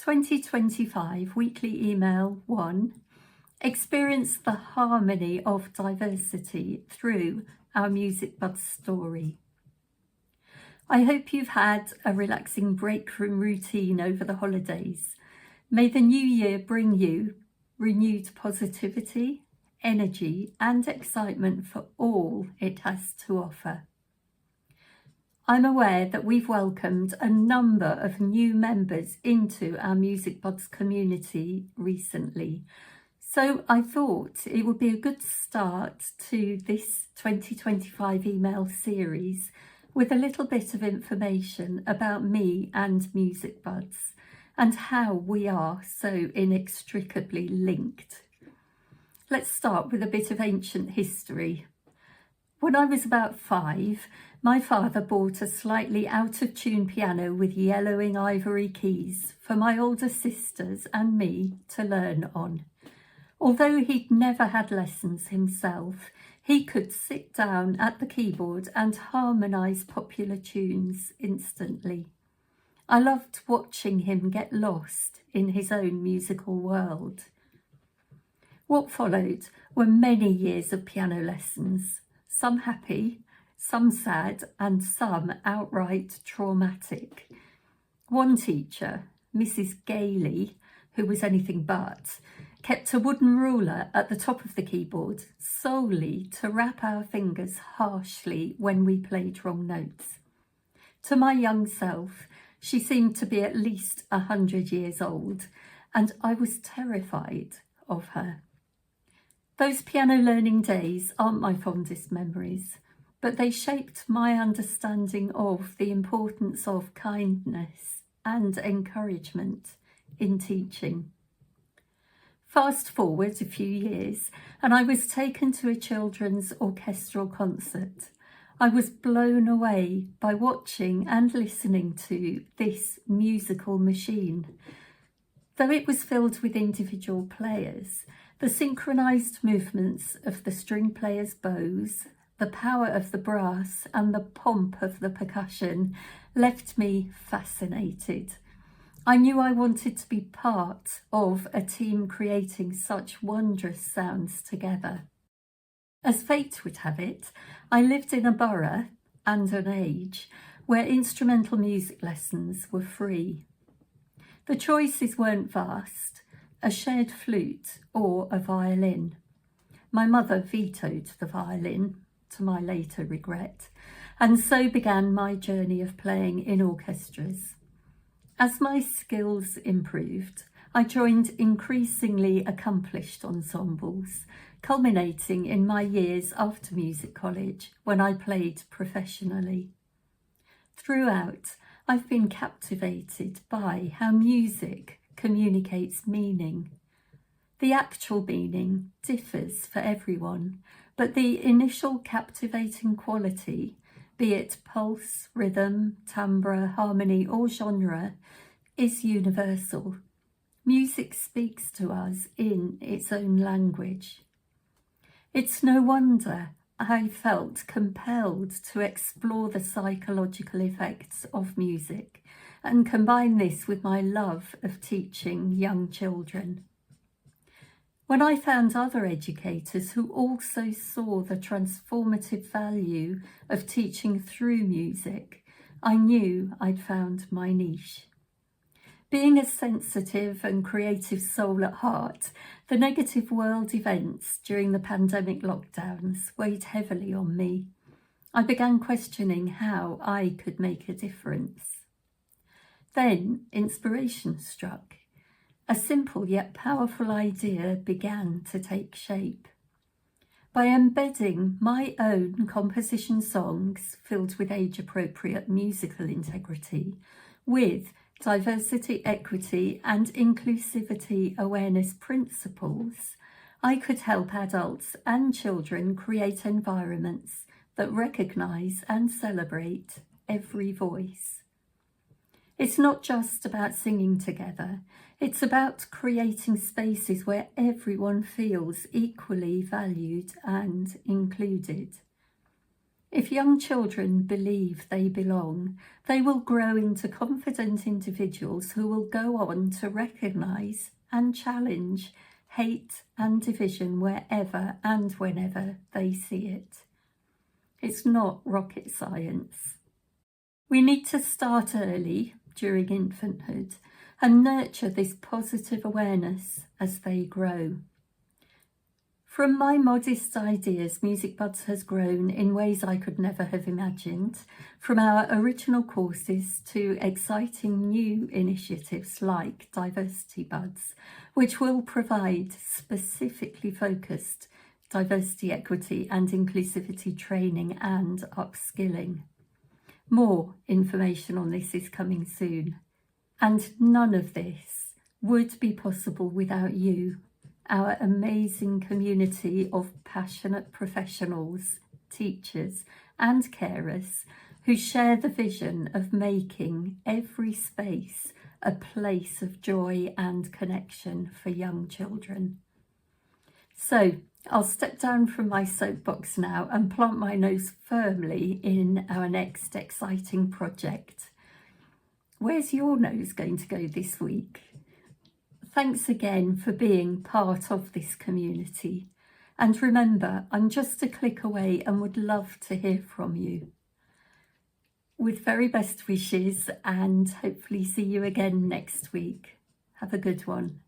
2025 weekly email 1. Experience the harmony of diversity through our Musicbuds story. I hope you've had a relaxing break from routine over the holidays. May the new year bring you renewed positivity, energy and excitement for all it has to offer. I'm aware that we've welcomed a number of new members into our Musicbuds community recently, so I thought it would be a good start to this 2025 email series with a little bit of information about me and Musicbuds and how we are so inextricably linked. Let's start with a bit of ancient history. When I was about 5, my father bought a slightly out-of-tune piano with yellowing ivory keys for my older sisters and me to learn on. Although he'd never had lessons himself, he could sit down at the keyboard and harmonise popular tunes instantly. I loved watching him get lost in his own musical world. What followed were many years of piano lessons, some happy, some sad, and some outright traumatic. One teacher, Mrs. Gailey, who was anything but, kept a wooden ruler at the top of the keyboard solely to rap our fingers harshly when we played wrong notes. To my young self, she seemed to be at least 100 years old, and I was terrified of her. Those piano learning days aren't my fondest memories, but they shaped my understanding of the importance of kindness and encouragement in teaching. Fast forward a few years, and I was taken to a children's orchestral concert. I was blown away by watching and listening to this musical machine. Though it was filled with individual players, the synchronised movements of the string players' bows, the power of the brass and the pomp of the percussion left me fascinated. I knew I wanted to be part of a team creating such wondrous sounds together. As fate would have it, I lived in a borough and an age where instrumental music lessons were free. The choices weren't vast, a shared flute or a violin. My mother vetoed the violin, to my later regret, and so began my journey of playing in orchestras. As my skills improved, I joined increasingly accomplished ensembles, culminating in my years after music college when I played professionally. Throughout, I've been captivated by how music communicates meaning. The actual meaning differs for everyone, but the initial captivating quality, be it pulse, rhythm, timbre, harmony or genre, is universal. Music speaks to us in its own language. It's no wonder I felt compelled to explore the psychological effects of music and combine this with my love of teaching young children. When I found other educators who also saw the transformative value of teaching through music, I knew I'd found my niche. Being a sensitive and creative soul at heart, the negative world events during the pandemic lockdowns weighed heavily on me. I began questioning how I could make a difference. Then inspiration struck. A simple yet powerful idea began to take shape. By embedding my own composition songs filled with age-appropriate musical integrity with diversity, equity and inclusivity awareness principles, I could help adults and children create environments that recognise and celebrate every voice. It's not just about singing together, it's about creating spaces where everyone feels equally valued and included. If young children believe they belong, they will grow into confident individuals who will go on to recognise and challenge hate and division wherever and whenever they see it. It's not rocket science. We need to start early during infanthood and nurture this positive awareness as they grow. From my modest ideas, Musicbuds has grown in ways I could never have imagined, from our original courses to exciting new initiatives like Diversity Buds, which will provide specifically focused diversity, equity and inclusivity training and upskilling. More information on this is coming soon. And none of this would be possible without you, our amazing community of passionate professionals, teachers and carers who share the vision of making every space a place of joy and connection for young children. So I'll step down from my soapbox now and plant my nose firmly in our next exciting project. Where's your nose going to go this week? Thanks again for being part of this community. And remember, I'm just a click away and would love to hear from you. With very best wishes and hopefully see you again next week. Have a good one.